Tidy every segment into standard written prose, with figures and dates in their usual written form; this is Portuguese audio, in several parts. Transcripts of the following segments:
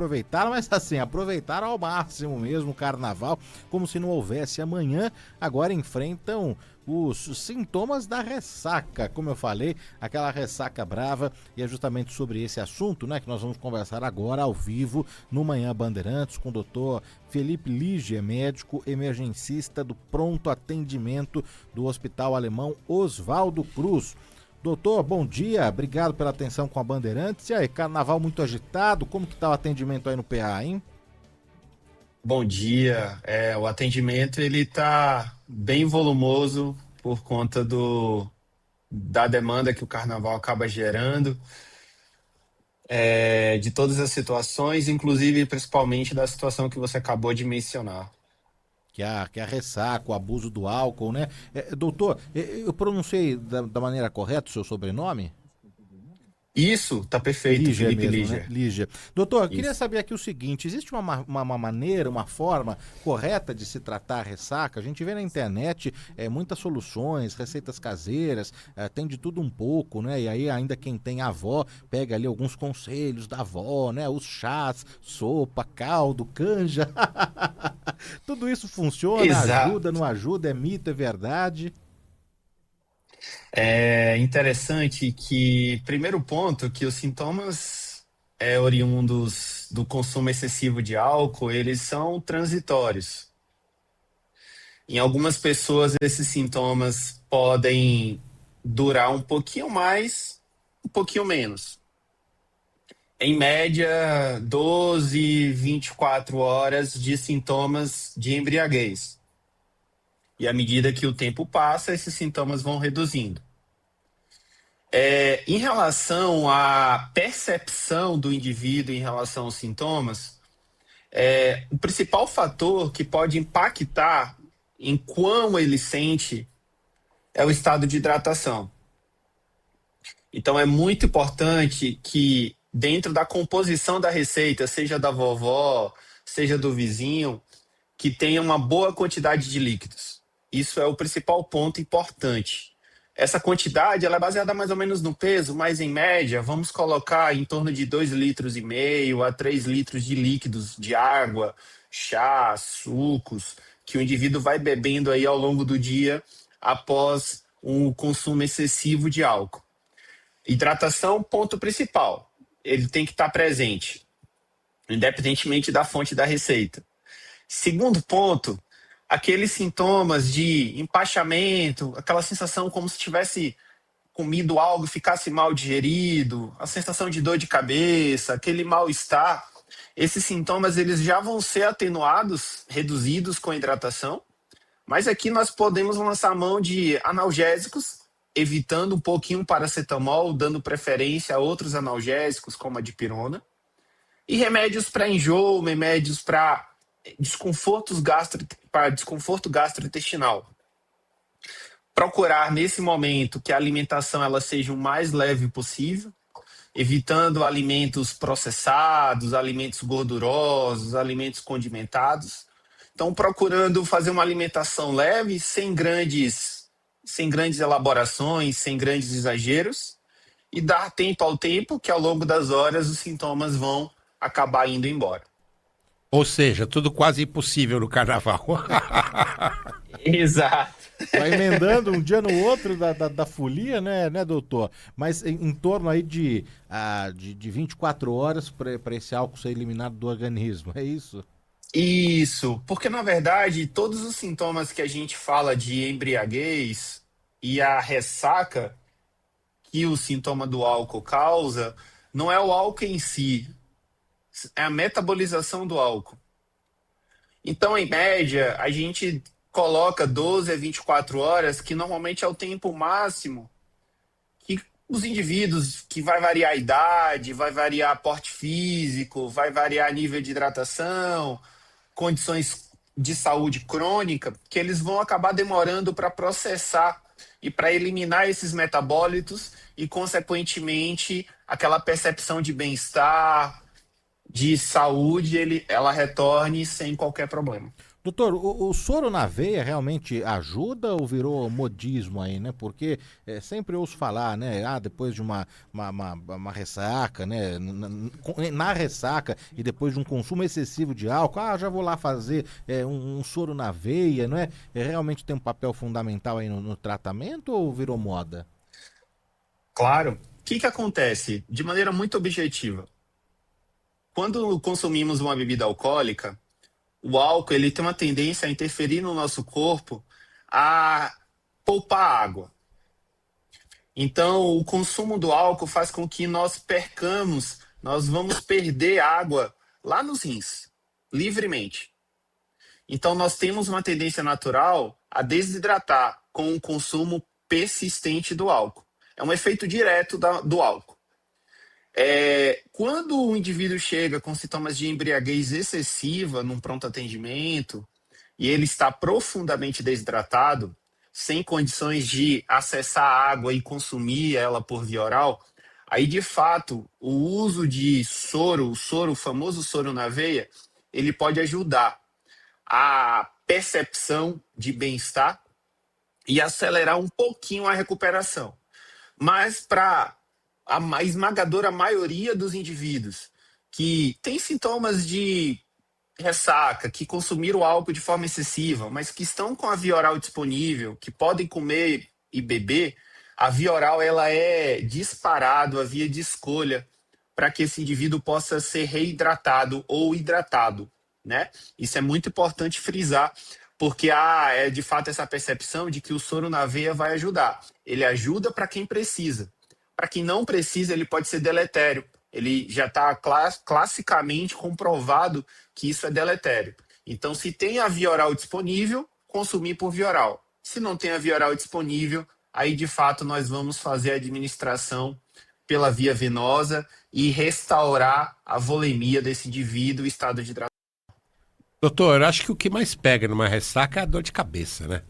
aproveitaram, mas assim, aproveitaram ao máximo mesmo o carnaval, como se não houvesse amanhã. Agora enfrentam os sintomas da ressaca, como eu falei, aquela ressaca brava, e é justamente sobre esse assunto, né, que nós vamos conversar agora ao vivo no Manhã Bandeirantes com o doutor Felipe Ligia, médico emergencista do pronto atendimento do Hospital Alemão Oswaldo Cruz. Doutor, bom dia, obrigado pela atenção com a Bandeirantes. E aí, carnaval muito agitado, como que tá o atendimento aí no PA, hein? Bom dia. O atendimento ele está bem volumoso por conta da demanda que o carnaval acaba gerando, de todas as situações, inclusive principalmente da situação que você acabou de mencionar. Que é a ressaca, o abuso do álcool, né? Doutor, eu pronunciei da maneira correta o seu sobrenome? Isso, tá perfeito, Lígia Felipe mesmo, né? Lígia. Lígia. Doutor, eu queria Isso. saber aqui o seguinte: existe uma maneira, uma forma correta de se tratar a ressaca? A gente vê na internet muitas soluções, receitas caseiras, tem de tudo um pouco, né? E aí, ainda quem tem avó, pega ali alguns conselhos da avó, né? Os chás, sopa, caldo, canja. Tudo isso funciona, ajuda, Exato. não ajuda, é mito, é verdade? É interessante que, primeiro ponto, que os sintomas oriundos do consumo excessivo de álcool, eles são transitórios. Em algumas pessoas, esses sintomas podem durar um pouquinho mais, um pouquinho menos. Em média, 12, 24 horas de sintomas de embriaguez. E à medida que o tempo passa, esses sintomas vão reduzindo. Em relação à percepção do indivíduo em relação aos sintomas, o principal fator que pode impactar em quão ele sente é o estado de hidratação. Então é muito importante que dentro da composição da receita, seja da vovó, seja do vizinho, que tenha uma boa quantidade de líquidos. Isso é o principal ponto importante. Essa quantidade ela é baseada mais ou menos no peso, mas em média vamos colocar em torno de 2,5 litros a 3 litros de líquidos, de água, chá, sucos, que o indivíduo vai bebendo aí ao longo do dia após um consumo excessivo de álcool. Hidratação, ponto principal. Ele tem que estar presente, independentemente da fonte da receita. Segundo ponto, aqueles sintomas de empachamento, aquela sensação como se tivesse comido algo e ficasse mal digerido, a sensação de dor de cabeça, aquele mal-estar, esses sintomas eles já vão ser atenuados, reduzidos com a hidratação, mas aqui nós podemos lançar mão de analgésicos, evitando um pouquinho o paracetamol, dando preferência a outros analgésicos, como a dipirona, e remédios para enjoo, remédios para desconforto gastrointestinal. Procurar nesse momento que a alimentação ela seja o mais leve possível, evitando alimentos processados, alimentos gordurosos, alimentos condimentados. Então, procurando fazer uma alimentação leve, sem grandes elaborações, sem grandes exageros, e dar tempo ao tempo que ao longo das horas os sintomas vão acabar indo embora. Ou seja, tudo quase impossível no carnaval. Exato. Vai emendando um dia no outro da folia, né, doutor? Mas em torno aí de 24 horas para esse álcool ser eliminado do organismo, é isso? Isso, porque na verdade todos os sintomas que a gente fala de embriaguez e a ressaca que o sintoma do álcool causa, não é o álcool em si, é a metabolização do álcool. Então, em média, a gente coloca 12 a 24 horas, que normalmente é o tempo máximo que os indivíduos, que vai variar a idade, vai variar porte físico, vai variar nível de hidratação, condições de saúde crônica, que eles vão acabar demorando para processar e para eliminar esses metabólitos e, consequentemente, aquela percepção de bem-estar, de saúde, ela retorne sem qualquer problema. Doutor, o soro na veia realmente ajuda ou virou modismo aí, né? Porque sempre ouço falar, né? Ah, depois de uma ressaca, né? Na ressaca e depois de um consumo excessivo de álcool, já vou lá fazer um soro na veia, não é? Realmente tem um papel fundamental aí no tratamento ou virou moda? Claro. O que que acontece? De maneira muito objetiva, quando consumimos uma bebida alcoólica, o álcool ele tem uma tendência a interferir no nosso corpo a poupar água. Então, o consumo do álcool faz com que nós vamos perder água lá nos rins, livremente. Então, nós temos uma tendência natural a desidratar com o consumo persistente do álcool. É um efeito direto do álcool. Quando o indivíduo chega com sintomas de embriaguez excessiva num pronto atendimento e ele está profundamente desidratado, sem condições de acessar a água e consumir ela por via oral, aí de fato o uso de o famoso soro na veia, ele pode ajudar a percepção de bem-estar e acelerar um pouquinho a recuperação. Mas para a esmagadora maioria dos indivíduos que tem sintomas de ressaca, que consumiram álcool de forma excessiva, mas que estão com a via oral disponível, que podem comer e beber, a via oral ela é disparado a via de escolha para que esse indivíduo possa ser reidratado ou hidratado, né? Isso é muito importante frisar, porque há de fato essa percepção de que o soro na veia vai ajudar. Ele ajuda para quem precisa. Para quem não precisa, ele pode ser deletério. Ele já está classicamente comprovado que isso é deletério. Então, se tem a via oral disponível, consumir por via oral. Se não tem a via oral disponível, aí de fato nós vamos fazer a administração pela via venosa e restaurar a volemia desse indivíduo, o estado de hidratação. Doutor, acho que o que mais pega numa ressaca é a dor de cabeça, né?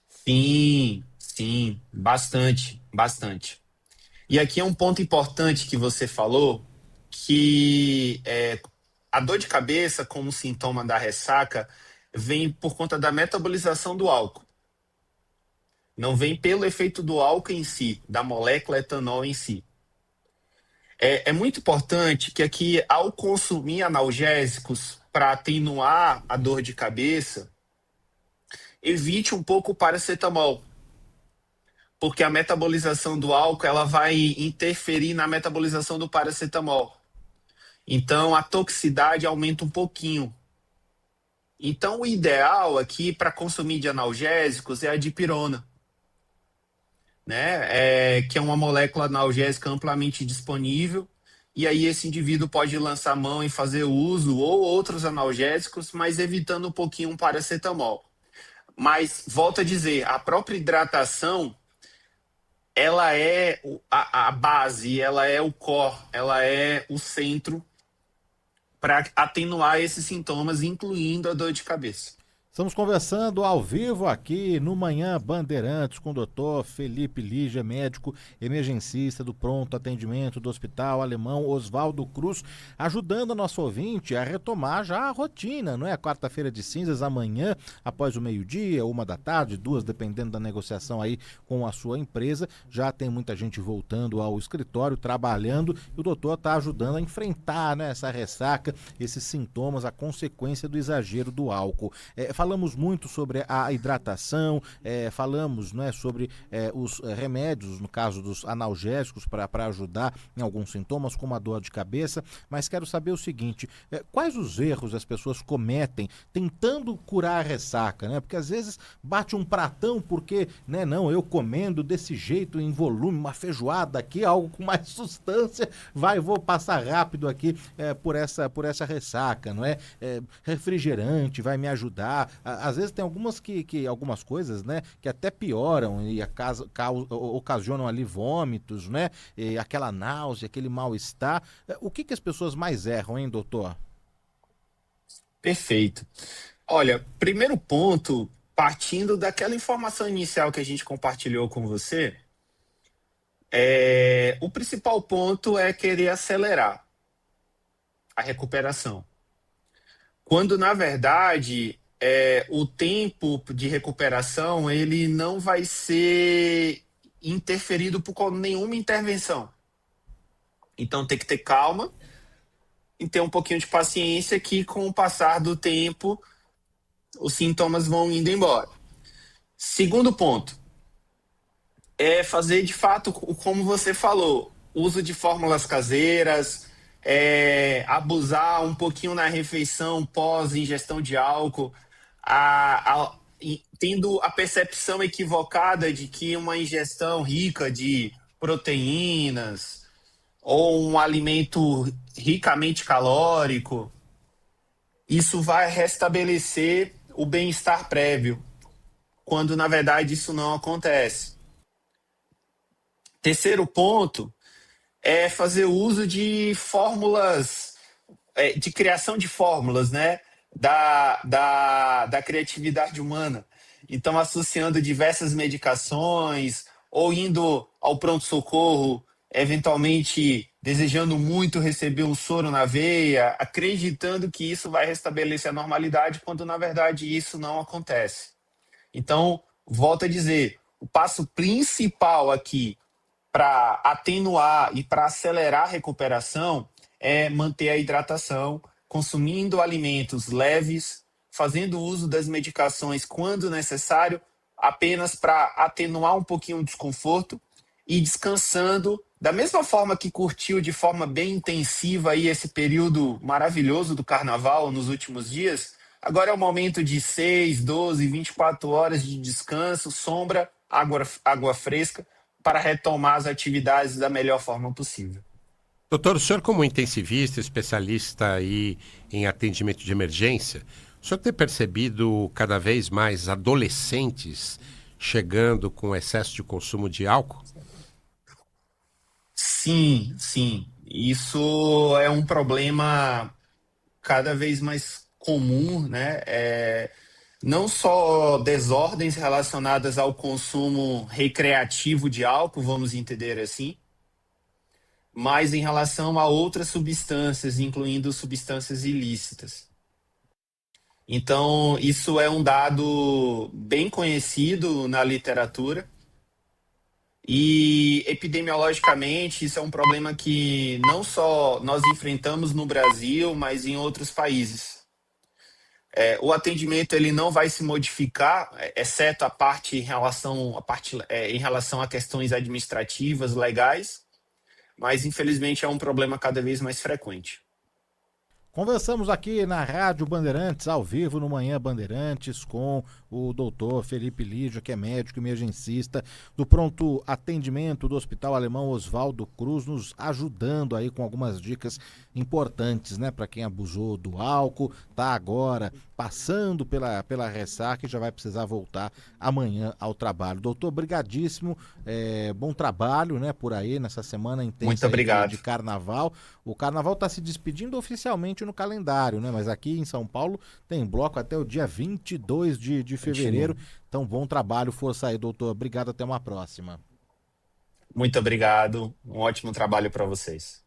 Sim, sim, bastante, bastante. E aqui é um ponto importante que você falou, que a dor de cabeça, como sintoma da ressaca, vem por conta da metabolização do álcool. Não vem pelo efeito do álcool em si, da molécula etanol em si. É muito importante que aqui, ao consumir analgésicos para atenuar a dor de cabeça, evite um pouco o paracetamol, porque a metabolização do álcool ela vai interferir na metabolização do paracetamol. Então a toxicidade aumenta um pouquinho. Então o ideal aqui para consumir de analgésicos é a dipirona, né? Que é uma molécula analgésica amplamente disponível. E aí esse indivíduo pode lançar mão e fazer uso ou outros analgésicos, mas evitando um pouquinho o paracetamol. Mas volto a dizer, a própria hidratação ela é a base, ela é o core, ela é o centro para atenuar esses sintomas, incluindo a dor de cabeça. Estamos conversando ao vivo aqui no Manhã Bandeirantes com o doutor Felipe Lígia, médico emergencista do pronto atendimento do Hospital Alemão Oswaldo Cruz, ajudando a nossa ouvinte a retomar já a rotina, não é? Quarta-feira de cinzas, amanhã, após o meio-dia, 1 da tarde, 2, dependendo da negociação aí com a sua empresa, já tem muita gente voltando ao escritório, trabalhando, e o doutor está ajudando a enfrentar, né, essa ressaca, esses sintomas, a consequência do exagero do álcool. Falamos muito sobre a hidratação, falamos, né, sobre os remédios, no caso dos analgésicos, para ajudar em alguns sintomas, como a dor de cabeça, mas quero saber o seguinte, quais os erros as pessoas cometem tentando curar a ressaca, né? Porque às vezes bate um pratão porque, né, não, eu comendo desse jeito, em volume, uma feijoada aqui, algo com mais substância, vou passar rápido aqui por essa ressaca, não é? Refrigerante vai me ajudar. Às vezes tem algumas coisas, né, que até pioram e ocasionam ali vômitos, né, e aquela náusea, aquele mal-estar. O que as pessoas mais erram, hein, doutor? Perfeito. Olha, primeiro ponto, partindo daquela informação inicial que a gente compartilhou com você, o principal ponto é querer acelerar a recuperação. quando na verdade o tempo de recuperação ele não vai ser interferido por nenhuma intervenção. Então tem que ter calma e ter um pouquinho de paciência que com o passar do tempo os sintomas vão indo embora. Segundo ponto, é fazer de fato, como você falou, uso de fórmulas caseiras, abusar um pouquinho na refeição pós ingestão de álcool, tendo a percepção equivocada de que uma ingestão rica de proteínas ou um alimento ricamente calórico, isso vai restabelecer o bem-estar prévio, quando na verdade isso não acontece. Terceiro ponto é fazer uso de fórmulas, de criação de fórmulas, né? Da criatividade humana. Então, associando diversas medicações, ou indo ao pronto-socorro, eventualmente desejando muito receber um soro na veia, acreditando que isso vai restabelecer a normalidade, quando na verdade isso não acontece. Então, volto a dizer, o passo principal aqui para atenuar e para acelerar a recuperação é manter a hidratação, consumindo alimentos leves, fazendo uso das medicações quando necessário, apenas para atenuar um pouquinho o desconforto e descansando da mesma forma que curtiu de forma bem intensiva aí esse período maravilhoso do carnaval nos últimos dias. Agora é o momento de 6, 12, 24 horas de descanso, sombra, água fresca, para retomar as atividades da melhor forma possível. Doutor, o senhor como intensivista, especialista aí em atendimento de emergência, o senhor tem percebido cada vez mais adolescentes chegando com excesso de consumo de álcool? Sim, sim. Isso é um problema cada vez mais comum, né? Não só desordens relacionadas ao consumo recreativo de álcool, vamos entender assim, mas em relação a outras substâncias, incluindo substâncias ilícitas. Então, isso é um dado bem conhecido na literatura. E epidemiologicamente, isso é um problema que não só nós enfrentamos no Brasil, mas em outros países. O atendimento ele não vai se modificar, exceto a parte em relação a questões administrativas, legais, mas infelizmente é um problema cada vez mais frequente. Conversamos aqui na Rádio Bandeirantes, ao vivo no Manhã Bandeirantes, com o doutor Felipe Lídio, que é médico emergencista do pronto atendimento do Hospital Alemão Oswaldo Cruz, nos ajudando aí com algumas dicas importantes, né, para quem abusou do álcool, tá agora passando pela ressaca e já vai precisar voltar amanhã ao trabalho. Doutor, brigadíssimo, bom trabalho, né, por aí nessa semana Muito intensa aí obrigado. de carnaval. O carnaval está se despedindo oficialmente no calendário, né? Mas aqui em São Paulo tem bloco até o dia 22 de fevereiro. Então, bom trabalho, força aí, doutor. Obrigado, até uma próxima. Muito obrigado. Um ótimo trabalho para vocês.